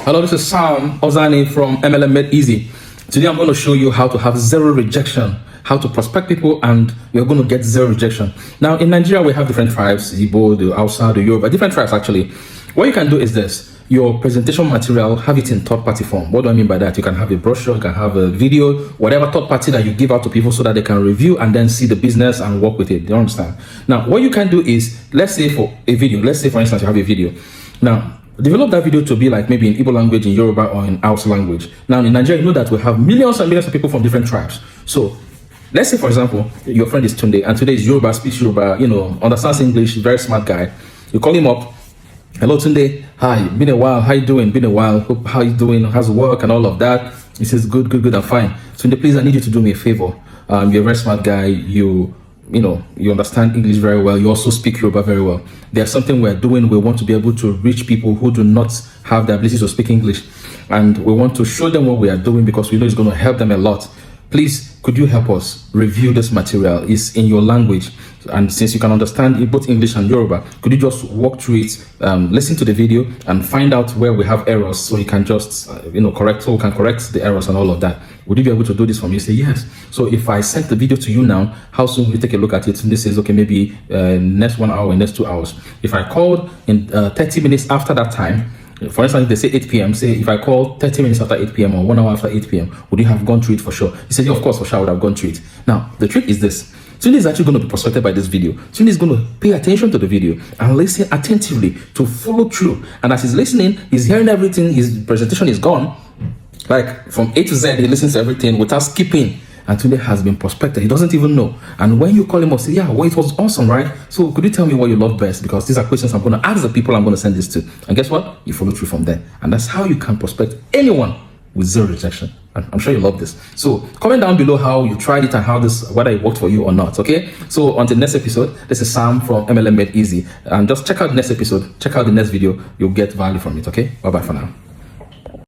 Hello, this is Sam Ozani from MLM Made Easy. Today I'm going to show you how to have zero rejection, how to prospect people, and you're going to get zero rejection. Now in Nigeria we have different tribes, Igbo, the Hausa, the Yoruba, different tribes actually. What you can do is this: your presentation material, have it in third-party form. What do I mean by that? You can have a brochure, you can have a video, whatever third party that you give out to people so that they can review and then see the business and work with it. Do you understand? Now what you can do is, let's say for a video, let's say for instance you have a video. Now develop that video to be like maybe in Igbo language, in Yoruba, or in Hausa language. Now in Nigeria, you know that we have millions and millions of people from different tribes. So let's say for example your friend is Tunde, and today is Yoruba, speaks Yoruba, understands English, very smart guy. You call him up. Hello Tunde, hi, been a while, how you doing? Been a while, hope how you doing, how's work and all of that. He says good, I'm fine. Tunde, please, I need you to do me a favor. You're a very smart guy, you understand English very well, you also speak Yoruba very well. There's something we're doing. We want to be able to reach people who do not have the ability to speak English, and we want to show them what we are doing because we know it's going to help them a lot. Please, could you help us review this material? It's in your language, and since you can understand both English and Yoruba, could you just walk through it, listen to the video and find out where we have errors so you can just correct, so we can correct the errors and all of that. Would you be able to do this for me? You say yes. So if I sent the video to you now, how soon will you take a look at it? And this says okay, maybe next 1 hour, next 2 hours. If I called in 30 minutes after that time, for instance, if they say 8 p.m., say if I call 30 minutes after 8 p.m. or 1 hour after 8 p.m., would you have gone through it for sure? He said, yeah, of course, for sure, I would have gone through it. Now, the trick is this. Tunde is actually going to be prospected by this video. Tunde is going to pay attention to the video and listen attentively to follow through. And as he's listening, he's hearing everything, his presentation is gone. Like from A to Z, he listens to everything without skipping. And Tunde has been prospected. He doesn't even know. And when you call him up, say, yeah, well, it was awesome, right? So could you tell me what you love best? Because these are questions I'm going to ask the people I'm going to send this to. And guess what? You follow through from there. And that's how you can prospect anyone with zero rejection. And I'm sure you love this. So comment down below how you tried it and how whether it worked for you or not, okay? So on the next episode, this is Sam from MLM Made Easy. And just check out the next episode. Check out the next video. You'll get value from it, okay? Bye-bye for now.